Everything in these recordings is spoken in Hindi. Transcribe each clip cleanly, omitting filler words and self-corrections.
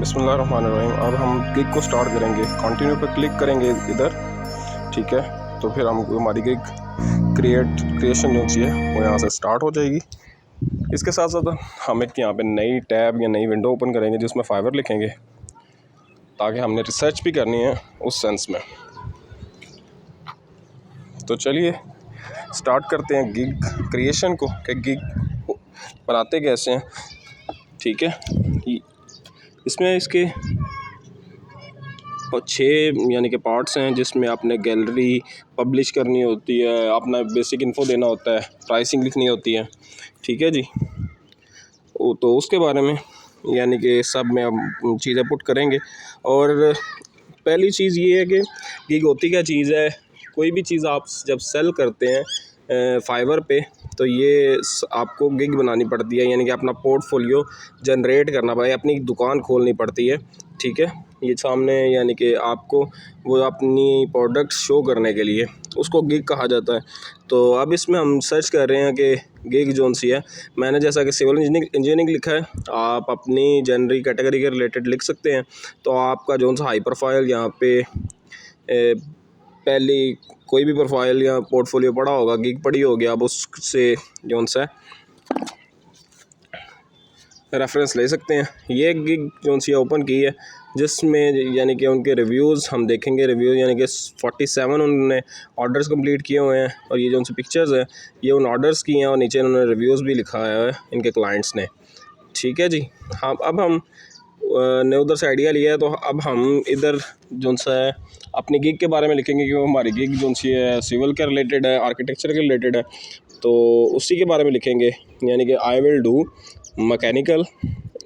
बिस्मिल्लाहिर्रहमानिर्रहीम। अब हम गिग को स्टार्ट करेंगे। कंटिन्यू पे क्लिक करेंगे इधर, ठीक है। तो फिर हम हमारी गिग क्रिएशन जो है वो यहाँ से स्टार्ट हो जाएगी। इसके साथ साथ हम एक यहाँ पे नई टैब या नई विंडो ओपन करेंगे जिसमें फाइवर लिखेंगे, ताकि हमने रिसर्च भी करनी है उस सेंस में। तो चलिए स्टार्ट करते हैं गिग क्रिएशन को, कि गिग बनाते कैसे हैं, ठीक है। इसमें इसके 6 यानी कि पार्ट्स हैं, जिसमें आपने गैलरी पब्लिश करनी होती है, अपना बेसिक इन्फो देना होता है, प्राइसिंग लिखनी होती है, ठीक है जी। तो उसके बारे में यानी कि सब में हम चीज़ें पुट करेंगे। और पहली चीज़ ये है कि गिग होती क्या चीज़ है। कोई भी चीज़ आप जब सेल करते हैं फाइवर पे, तो ये आपको गिग बनानी पड़ती है, यानी कि अपना पोर्टफोलियो जनरेट करना पड़ेगा, अपनी दुकान खोलनी पड़ती है, ठीक है। ये सामने यानी कि आपको वो अपनी प्रोडक्ट शो करने के लिए उसको गिग कहा जाता है। तो अब इसमें हम सर्च कर रहे हैं कि गिग जोन सी है। मैंने जैसा कि सिविल इंजीनियरिंग लिखा है, आप अपनी जनरल कैटेगरी के रिलेटेड लिख सकते हैं। तो आपका जोन सा हाई प्रोफाइल यहाँ पे पहली कोई भी प्रोफाइल या पोर्टफोलियो पड़ा होगा, गिग पड़ी होगी, आप उससे जोन सा रेफरेंस ले सकते हैं। ये गिग जोन सी ओपन की है, जिसमें यानी कि उनके रिव्यूज़ हम देखेंगे। रिव्यूज़ यानी कि 47 उन्होंने ऑर्डर्स कंप्लीट किए हुए हैं, और ये जो सी पिक्चर्स है ये उन ऑर्डर्स की हैं, और नीचे उन्होंने रिव्यूज़ भी लिखा है इनके क्लाइंट्स ने, ठीक है जी। हाँ, अब हम ने उधर से आइडिया लिया है, तो अब हम इधर जो सा है अपनी गिग के बारे में लिखेंगे कि वो हमारी गिग जो सी है सिविल के रिलेटेड है, आर्किटेक्चर के रिलेटेड है। तो उसी के बारे में लिखेंगे, यानी कि I will do mechanical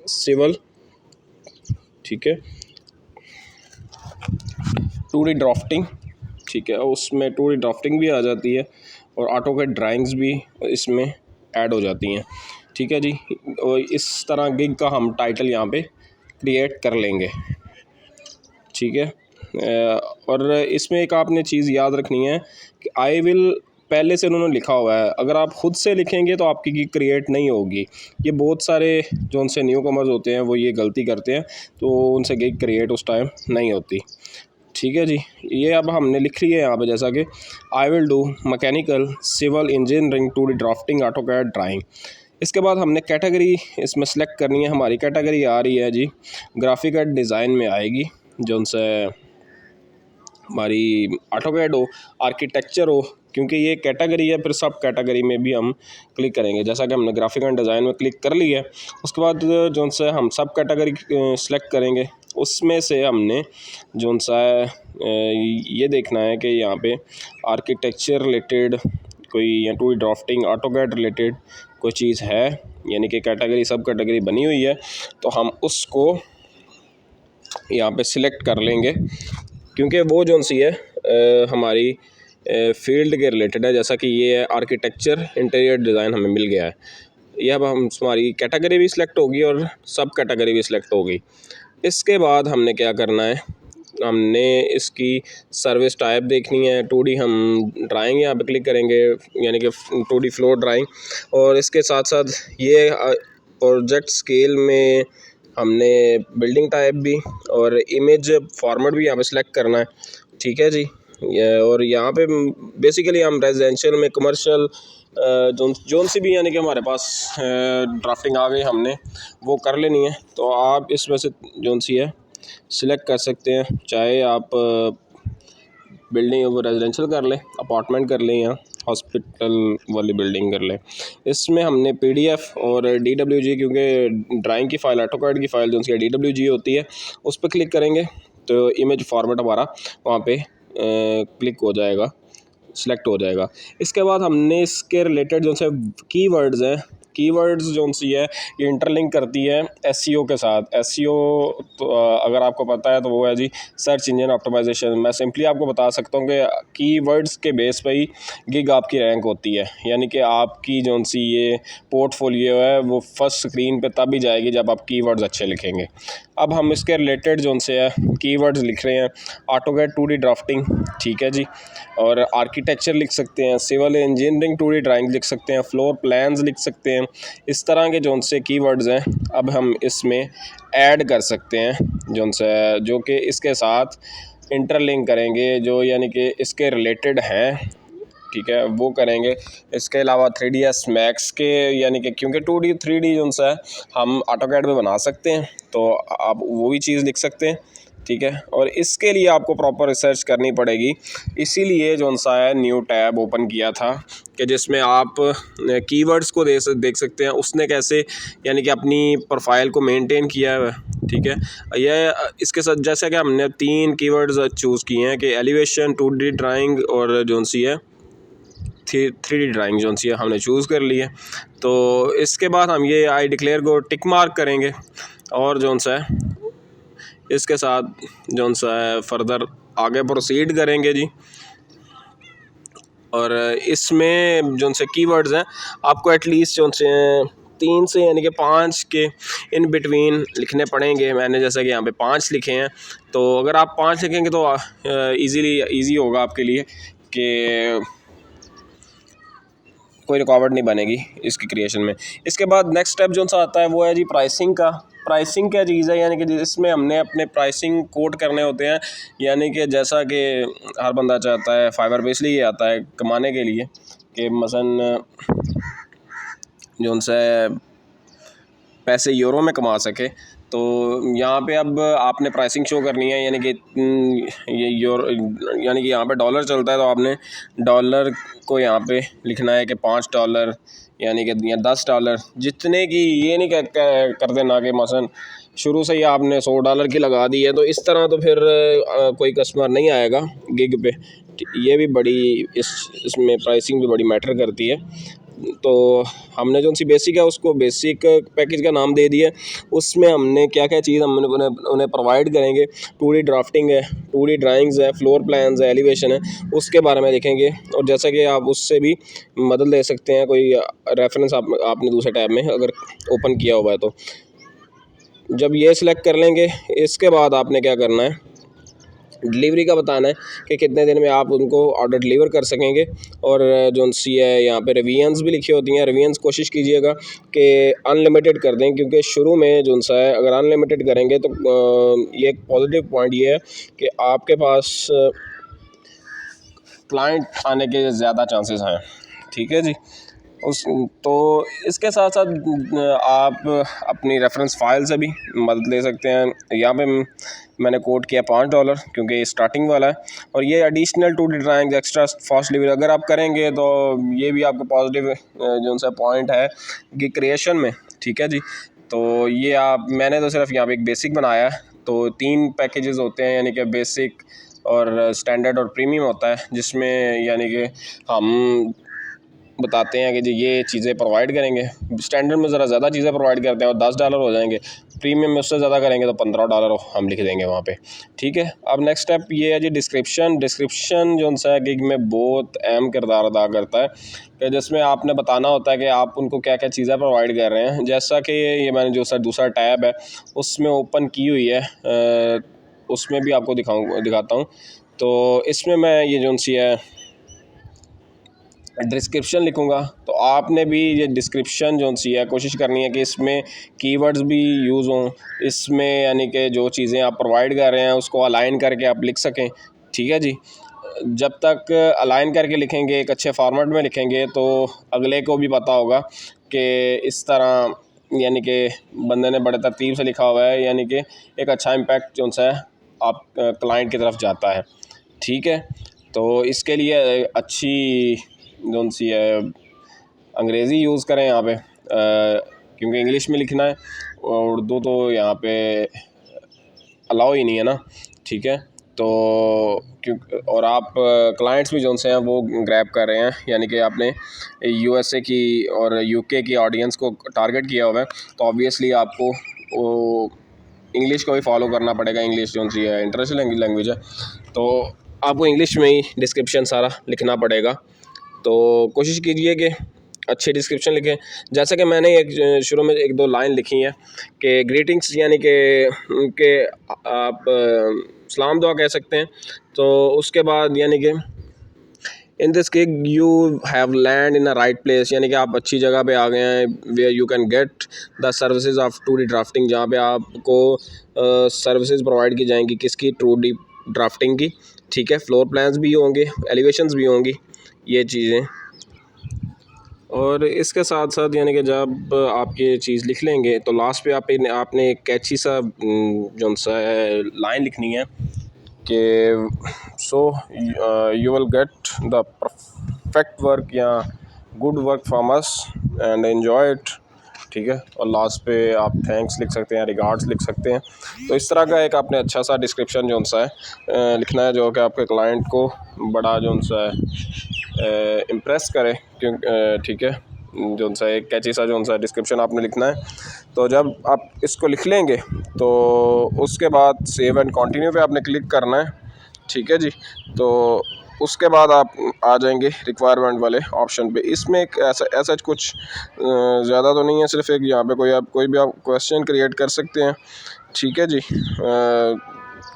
civil, ठीक है, 2D ड्राफ्टिंग, ठीक है। उसमें 2D ड्राफ्टिंग भी आ जाती है, और ऑटोकैड ड्राइंग्स भी इसमें ऐड हो जाती हैं, ठीक है जी। और इस तरह गिग का हम टाइटल यहाँ पे क्रिएट कर लेंगे, ठीक है। और इसमें एक आपने चीज़ याद रखनी है कि आई विल पहले से उन्होंने लिखा हुआ है। अगर आप ख़ुद से लिखेंगे तो आपकी गिग क्रिएट नहीं होगी। ये बहुत सारे जो उनसे न्यू कमर्स होते हैं वो ये गलती करते हैं, तो उनसे गिग क्रिएट उस टाइम नहीं होती, ठीक है जी। ये अब हमने लिख ली है यहाँ पे, जैसा कि I will do mechanical civil engineering 2D drafting AutoCAD drawing. इसके बाद हमने कैटेगरी इसमें सेलेक्ट करनी है। हमारी कैटेगरी आ रही है जी ग्राफिक एंड डिज़ाइन में आएगी, जो उनसे हमारी ऑटोकैड हो, आर्किटेक्चर हो, क्योंकि ये कैटेगरी है। फिर सब कैटेगरी में भी हम क्लिक करेंगे, जैसा कि हमने ग्राफिक एंड डिज़ाइन में क्लिक कर लिया है। उसके बाद जो सा हम सब कैटेगरी सेलेक्ट करेंगे, उसमें से हमने जो सा ये देखना है कि यहाँ पे आर्किटेक्चर रिलेटेड कोई या 2D ड्राफ्टिंग ऑटोकैड रिलेटेड कोई चीज़ है, यानी कि कैटेगरी सब कैटेगरी बनी हुई है, तो हम उसको यहाँ पे सिलेक्ट कर लेंगे, क्योंकि वो जो सी है हमारी फील्ड के रिलेटेड है। जैसा कि ये है आर्किटेक्चर इंटीरियर डिज़ाइन हमें मिल गया है। ये अब हमारी कैटेगरी भी सिलेक्ट होगी और सब कैटेगरी भी सिलेक्ट होगी। इसके बाद हमने क्या करना है, हमने इसकी सर्विस टाइप देखनी है। 2D हम ड्राइंग यहाँ पे क्लिक करेंगे, यानी कि 2D फ्लोर ड्राइंग। और इसके साथ साथ ये प्रोजेक्ट स्केल में हमने बिल्डिंग टाइप भी और इमेज फॉर्मेट भी यहाँ पे सिलेक्ट करना है, ठीक है जी। और यहाँ पे बेसिकली हम रेजिडेंशियल में कमर्शियल जोन सी भी यानी कि हमारे पास ड्राफ्टिंग आ गई, हमने वो कर लेनी है। तो आप इसमें से जोन सी है सिलेक्ट कर सकते हैं, चाहे आप बिल्डिंग वो रेजिडेंशियल कर लें, अपार्टमेंट कर लें, या हॉस्पिटल वाली बिल्डिंग कर लें। इसमें हमने PDF और DWG, क्योंकि ड्राइंग की फ़ाइल ऑटोकैड की फ़ाइल जो सी DWG होती है, उस पर क्लिक करेंगे तो इमेज फॉर्मेट हमारा वहाँ पे क्लिक हो जाएगा, सिलेक्ट हो जाएगा। इसके बाद हमने इसके रिलेटेड जो से कीवर्ड्स हैं, कीवर्ड्स जो सी है ये इंटरलिंक करती है SEO के साथ। SEO तो अगर आपको पता है तो वो है जी सर्च इंजन ऑप्टिमाइजेशन। मैं सिंपली आपको बता सकता हूँ कि कीवर्ड्स के बेस पे ही गिग आपकी रैंक होती है, यानी कि आपकी जो सी ये पोर्टफोलियो है वो फर्स्ट स्क्रीन पे तभी जाएगी जब आप कीवर्ड्स अच्छे लिखेंगे। अब हम इसके रिलेटेड जो से है कीवर्ड्स लिख रहे हैं। ऑटोकैड 2D ड्राफ्टिंग, ठीक है जी, और आर्किटेक्चर लिख सकते हैं, सिविल इंजीनियरिंग 2D ड्राइंग लिख सकते हैं, फ्लोर प्लान्स लिख सकते हैं। इस तरह के जो से कीवर्ड्स हैं अब हम इसमें ऐड कर सकते हैं जो कि इसके साथ इंटरलिंक करेंगे, जो यानी कि इसके रिलेटेड हैं, ठीक है, वो करेंगे। इसके अलावा 3ds मैक्स के यानी कि क्योंकि 2D 3D जो सा है हम ऑटोकैड में बना सकते हैं, तो आप वो भी चीज़ लिख सकते हैं, ठीक है। और इसके लिए आपको प्रॉपर रिसर्च करनी पड़ेगी, इसीलिए जो सा है न्यू टैब ओपन किया था कि जिसमें आप कीवर्ड्स को देख सकते हैं उसने कैसे यानी कि अपनी प्रोफाइल को मेंटेन किया है, ठीक है। यह इसके साथ जैसे कि हमने 3 कीवर्ड्स चूज़ किए हैं कि एलिवेशन, 2D ड्राइंग और जो सी है 3D ड्राइंग जो सी है हमने चूज़ कर ली है। तो इसके बाद हम ये आई डिक्लेयर को टिक मार्क करेंगे और जो सा है इसके साथ जो सा है फर्दर आगे प्रोसीड करेंगे जी। और इसमें जो से कीवर्ड्स हैं आपको एटलीस्ट जो से 3 से यानी कि 5 के इन बिटवीन लिखने पड़ेंगे। मैंने जैसा कि यहाँ पे 5 लिखे हैं, तो अगर आप 5 लिखेंगे तो ईज़ी होगा आपके लिए कि कोई रुकावट नहीं बनेगी इसकी क्रिएशन में। इसके बाद नेक्स्ट स्टेप जो सा आता है वो है जी प्राइसिंग का। प्राइसिंग क्या चीज़ है, यानी कि जिसमें हमने अपने प्राइसिंग कोट करने होते हैं, यानी कि जैसा कि हर बंदा चाहता है फाइवर पे इसलिए आता है कमाने के लिए कि मसलन जो सा पैसे यूरो में कमा सके। तो यहाँ पे अब आपने प्राइसिंग शो करनी है, यानी कि ये यूरो यानी कि यहाँ पे डॉलर चलता है तो आपने डॉलर को यहाँ पे लिखना है कि $5 यानी कि या $10 जितने की, ये नहीं कर देना कि मसलन शुरू से ही आपने $100 की लगा दी है, तो इस तरह तो फिर कोई कस्टमर नहीं आएगा गिग पे। ये भी बड़ी इसमें प्राइसिंग भी बड़ी मैटर करती है। तो हमने जो सी बेसिक है उसको बेसिक पैकेज का नाम दे दिया। उसमें हमने क्या क्या चीज़ हम उन्हें प्रोवाइड करेंगे, 2D ड्राफ्टिंग है, 2D ड्राइंग्स है, फ्लोर प्लान्स है, एलिवेशन है, उसके बारे में लिखेंगे। और जैसा कि आप उससे भी मदद ले सकते हैं, कोई रेफरेंस आपने दूसरे टैब में अगर ओपन किया हुआ है तो। जब ये सिलेक्ट कर लेंगे इसके बाद आपने क्या करना है, डिलीवरी का बताना है कि कितने दिन में आप उनको ऑर्डर डिलीवर कर सकेंगे। और जो सी है यहाँ पे रिवीजन्स भी लिखी होती हैं, रिवीजन्स कोशिश कीजिएगा कि अनलिमिटेड कर दें, क्योंकि शुरू में जो सा है अगर अनलिमिटेड करेंगे तो ये एक पॉजिटिव पॉइंट ये है कि आपके पास क्लाइंट आने के ज़्यादा चांसेस हैं, ठीक है जी। तो इसके साथ साथ आप अपनी रेफरेंस फाइल से भी मदद ले सकते हैं। यहाँ पे मैंने कोट किया $5 क्योंकि ये स्टार्टिंग वाला है, और ये additional 2D drawing extra fast delivery अगर आप करेंगे तो ये भी आपका पॉजिटिव जो सा पॉइंट है कि क्रिएशन में, ठीक है जी। तो ये मैंने तो सिर्फ यहाँ पे एक बेसिक बनाया है, तो 3 पैकेजेस होते हैं, यानी कि बेसिक और स्टैंडर्ड और प्रीमियम होता है, जिसमें यानी कि हम बताते हैं कि जी ये चीज़ें प्रोवाइड करेंगे। स्टैंडर्ड में ज़रा ज़्यादा चीज़ें प्रोवाइड करते हैं और $10 हो जाएंगे, प्रीमियम में उससे ज़्यादा करेंगे तो $15 हम लिख देंगे वहाँ पे, ठीक है। अब नेक्स्ट स्टेप ये है जी डिस्क्रिप्शन जो सा है गिग में बहुत अहम किरदार अदा करता है, कि जिसमें आपने बताना होता है कि आप उनको क्या क्या चीज़ें प्रोवाइड कर रहे हैं। जैसा कि ये मैंने जो दूसरा टैब है उसमें ओपन की हुई है, उसमें भी आपको दिखाता हूँ। तो इसमें मैं ये जो सी है डिस्क्रिप्शन लिखूँगा, तो आपने भी ये डिस्क्रिप्शन जो सी है कोशिश करनी है कि इसमें कीवर्ड्स भी यूज़ हों, इसमें यानी कि जो चीज़ें आप प्रोवाइड कर रहे हैं उसको अलाइन करके आप लिख सकें, ठीक है जी। जब तक अलाइन करके लिखेंगे, एक अच्छे फॉर्मेट में लिखेंगे, तो अगले को भी पता होगा कि इस तरह यानी कि बंदे ने बड़े तरतीब से लिखा हुआ है, यानी कि एक अच्छा इम्पैक्ट जो सा है आप क्लाइंट की तरफ जाता है, ठीक है। तो इसके लिए अच्छी जो सी है अंग्रेज़ी यूज़ करें यहाँ पे, क्योंकि इंग्लिश में लिखना है और उर्दू तो यहाँ पे अलाउ ही नहीं है ना, ठीक है। तो और आप क्लाइंट्स भी जो से हैं वो ग्रैब कर रहे हैं, यानी कि आपने USA की और UK की ऑडियंस को टारगेट किया हुआ है, तो ऑब्वियसली आपको वो इंग्लिश को भी फॉलो करना पड़ेगा। इंग्लिश जो सी है इंटरनेशनल लैंग्वेज है, तो आपको इंग्लिश में ही डिस्क्रिप्शन सारा लिखना पड़ेगा। तो कोशिश कीजिए कि अच्छी डिस्क्रिप्शन लिखें। जैसे कि मैंने एक शुरू में एक दो लाइन लिखी हैं कि ग्रीटिंग्स यानी कि आप सलाम दुआ कह सकते हैं। तो उसके बाद यानी कि in this gig you have land in a right place, यानी कि आप अच्छी जगह पे आ गए हैं। Where you can get the services of 2D drafting, जहाँ पे आपको सर्विसेज प्रोवाइड की जाएंगी किसकी, 2D ड्राफ्टिंग की। ठीक है, फ्लोर प्लान्स भी होंगे, एलिवेशंस भी होंगी, ये चीज़ें। और इसके साथ साथ यानी कि जब आप ये चीज़ लिख लेंगे तो लास्ट पे आपने एक कैची सा जो सा है लाइन लिखनी है कि so you will get the perfect work या good work from us and enjoy it. ठीक है, और लास्ट पे आप थैंक्स लिख सकते हैं, रिगार्ड्स लिख सकते हैं। तो इस तरह का एक आपने अच्छा सा डिस्क्रिप्शन जो सा है लिखना है, जो कि आपके क्लाइंट को बड़ा जो सा है इम्प्रेस करे। क्यों ठीक है, जो सा एक कैची सा जो सा डिस्क्रिप्शन आपने लिखना है। तो जब आप इसको लिख लेंगे तो उसके बाद सेव एंड कंटिन्यू पे आपने क्लिक करना है। ठीक है जी, तो उसके बाद आप आ जाएंगे रिक्वायरमेंट वाले ऑप्शन पे। इसमें एक ऐसा कुछ ज़्यादा तो नहीं है, सिर्फ एक यहाँ पे कोई भी आप क्वेश्चन क्रिएट कर सकते हैं। ठीक है जी,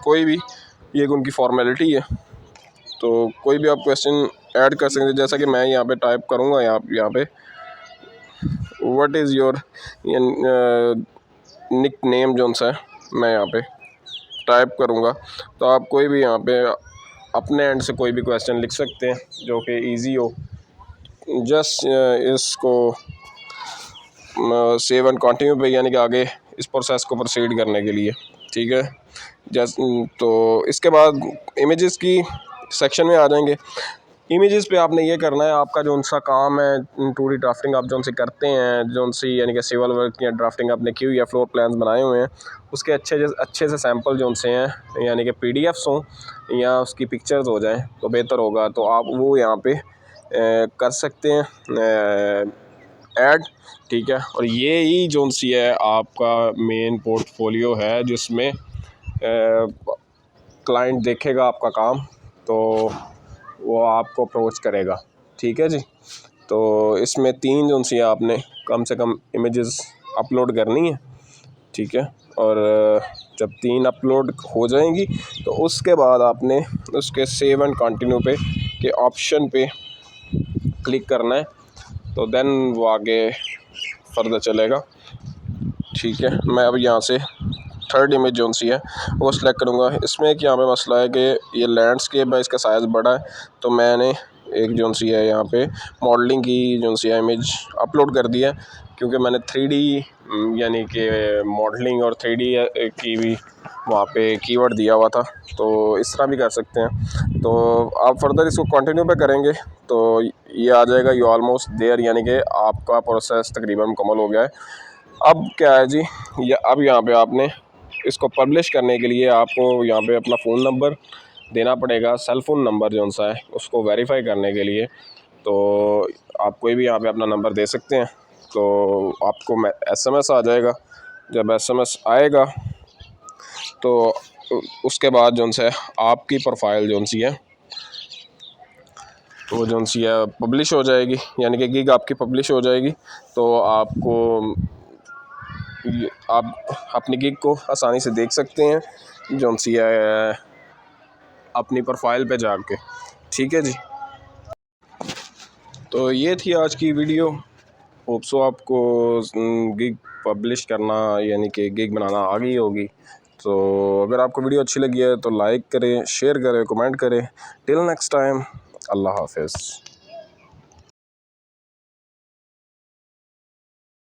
कोई भी, ये उनकी फॉर्मेलिटी है, तो कोई भी आप क्वेश्चन ऐड कर सकते हैं। जैसा कि मैं यहाँ पे टाइप करूँगा, यहाँ पे what is your nickname जो सा है मैं यहाँ पे टाइप करूँगा। तो आप कोई भी यहाँ पे अपने एंड से कोई भी क्वेश्चन लिख सकते हैं जो कि इजी हो। जस्ट इसको सेव एंड कंटिन्यू पे, यानी कि आगे इस प्रोसेस को प्रोसीड करने के लिए। ठीक है, तो इसके बाद इमेजेस की सेक्शन में आ जाएंगे। इमेजेस पे आपने ये करना है, आपका जो उनसा काम है 2D ड्राफ्टिंग आप जो से करते हैं, जो सी यानी कि सिविल वर्क या ड्राफ्टिंग आपने की हुई है, फ्लोर प्लान्स बनाए हुए हैं, उसके अच्छे से सैंपल जो से हैं, यानी कि PDFs हों या उसकी पिक्चर्स हो जाएं तो बेहतर होगा। तो आप वो यहाँ पे कर सकते हैं ऐड। ठीक है, और ये ही जो सी है आपका मेन पोर्टफोलियो है, जिसमें क्लाइंट देखेगा आपका काम तो वो आपको अप्रोच करेगा। ठीक है जी, तो इसमें 3 जो सी आपने कम से कम इमेजेस अपलोड करनी है। ठीक है, और जब 3 अपलोड हो जाएंगी तो उसके बाद आपने उसके सेव एंड कंटिन्यू पे के ऑप्शन पे क्लिक करना है, तो देन वो आगे फर्दर चलेगा। ठीक है, मैं अब यहाँ से थर्ड इमेज जो सी है वो सिलेक्ट करूँगा। इसमें एक यहाँ पे मसला है कि ये लैंडस्केप है, इसका साइज़ बड़ा है, तो मैंने एक जो सी है यहाँ पे मॉडलिंग की जो सी है इमेज अपलोड कर दिया है, क्योंकि मैंने 3D यानी कि मॉडलिंग और 3D की भी वहाँ पे कीवर्ड दिया हुआ था। तो इस तरह भी कर सकते हैं। तो आप फर्दर इसको कंटिन्यू पे करेंगे तो ये आ जाएगा यू ऑलमोस्ट देयर, यानी कि आपका प्रोसेस तकरीबन मुकम्मल हो गया है। अब क्या है जी, अब यहाँ पे आपने इसको पब्लिश करने के लिए आपको यहाँ पे अपना फ़ोन नंबर देना पड़ेगा, सेल फ़ोन नंबर जो सा है उसको वेरीफाई करने के लिए। तो आप कोई भी यहाँ पे अपना नंबर दे सकते हैं, तो आपको SMS आ जाएगा। जब SMS आएगा तो उसके बाद जो सा है आपकी प्रोफाइल जो सी है वो जो सी है पब्लिश हो जाएगी, यानी कि गिग आपकी पब्लिश हो जाएगी। तो आपको आप अपनी गिग को आसानी से देख सकते हैं जो सी है अपनी प्रोफाइल पे जाके। ठीक है जी, तो ये थी आज की वीडियो। होप सो आपको गिग पब्लिश करना यानी कि गिग बनाना आ गई होगी। तो अगर आपको वीडियो अच्छी लगी है तो लाइक करें, शेयर करें, कमेंट करें। टिल नेक्स्ट टाइम, अल्लाह हाफिज़।